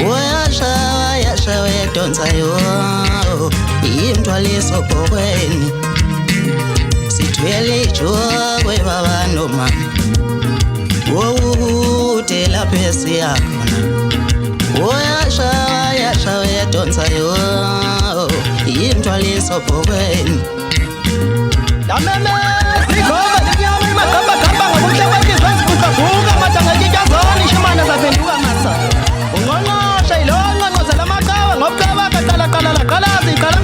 Uyasha wedonsayo imthwaliso bhokweni sithwele ijokwe baba noma ude lapho esiyakhona uyasha wedonsayo imthwaliso bhokweni Lameme sikhona lenyama imagamba gamba ngokuhle kwethu wesibuka matanga kijazoni shimana zaphenduka masa ungqongqosha ilonqa nqozela amaqhawe ngobuqaba qala ziqala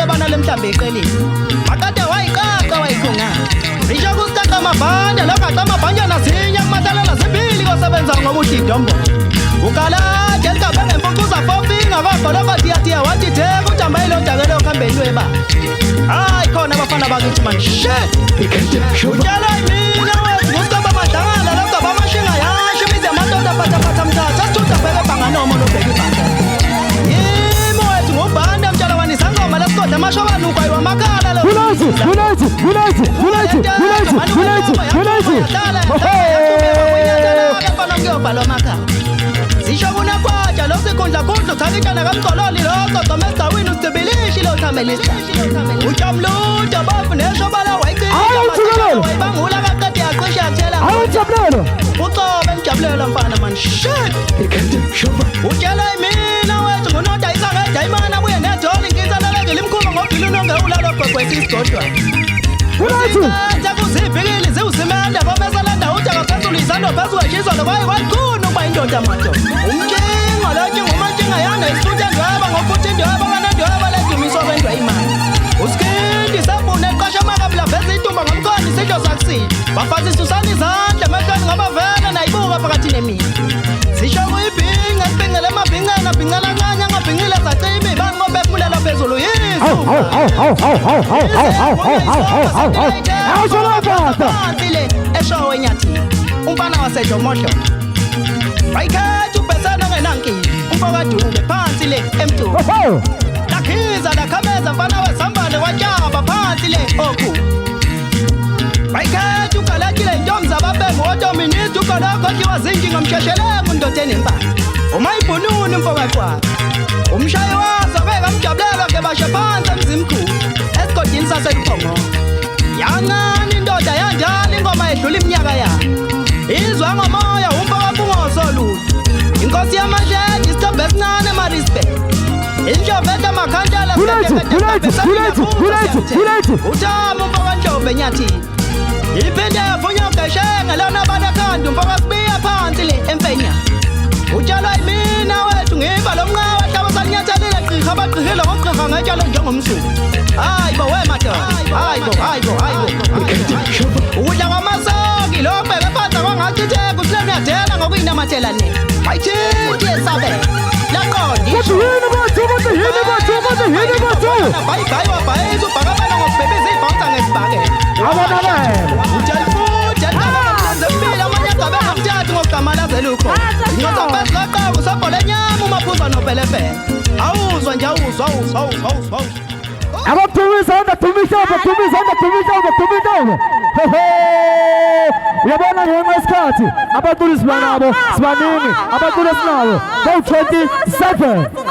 bana lemhlambi eqelile makade wayiqaqa wayikhunga risho kusithatha amabhande lokade amabhande nazinya kumathalela zimbili kosebenza ngobuhle idombo ukalaje elikabe ngempucuza fofinga bagoloba tiya wathi theka ujamba ilodakelo khambeni weba hayi khona abafana bakithi man shit utshela mina wethu ngusitaba madlangala lokaba amashinga yasho imizi amadoda phatha mthatha sithutha bheke bhanganomo lobheke ibhanga yimo wethu ngubhanda mtshela wanisangoma lesikode amashoba nukwayi wamakhala lo zisho kunakwaja lo sikhundla kudla uthakitshana kamgcololi lo qodoma esigcawini usibilishi lo thamelisa ujamluda bafu neshobala wayibangula kaqede yaqisha yathela ucobe nijabulelo mfana man shit utshela imina wethu ngunodayisa ngedayimana buye nedoli ngisalelekile imkhuba ngobilunonge ulalo gwegwesi isigodwa uzenza kuzibhikili ziwusimende bobeselanda utaka phezulu izando phezu kweshizolo kwaye kwayikhuna ukuba indoda madoda umtshingo lotshingo umatshinga yanga isifuthe ndweba ngofuthi ndweba banandweba ledumiso bendwa imali uskindi sebune eqasha amakabila veza itumba ngomkhondi sidlo sakusini bafazi susana izandla emehlweni ngabavele nayibuka phakathi nemini zisho kuyibhinga sibhingele emabhingeni abhingela ncanye angabhingile zacimi bani ngobefulela phezulu yizu le eshowe nyathi umfana wasejomohlo bayikhetha ubhesana ngenankini umfokadube phansi le emtuba lakhiza lakhameza mfana wesambane watshaba phansi le okhu bayikhetha ugalakile intombi ababembe odominisi ugalokho athiwa zinji ngomshesheleko indoda enempala umayibhununi umfokaqwa umshayi wazo bekamjabulelwa ke bashe phansi emzimkhulu esigodini saseluphongo yancane indoda yanjalo ingoma edlula iminyaka yayo izwa ngomoya umfokabungosolulo inkosi yamashedi isithombe esincane ema-respect injoveta makhandela uthama umfokandlovu nyathini iphinde yavunya ugeshenge lona banakhanda umfokasibiya phansi le emfenya utshalwa yimina wethu ngiva lo mnqawe hlaba salinyathelile qhiha abaqhihile ngoqhiha ngetshalo njengomsuku hayi bo wemadoda hayi bo udla kwamasoki lo bheke phansi kwangachitheka usilemi yadela ngokuyinamathela nini ayithithi yesabe laqonda bhayi wabhayiza ubhakabana ngokubhebisa ibhonsa ngesibhakela ujalfuthi zempile amanye agabe ngamthathi ngokugamalazela ukho inqosa phezu kaqabu sobhola enyama umaphuza nopelepele awuzwa nje awuzwa abaphumisa uyabona ngenxa yesikhathi abantuli sibanabo sibaningi abantuli esinabo 27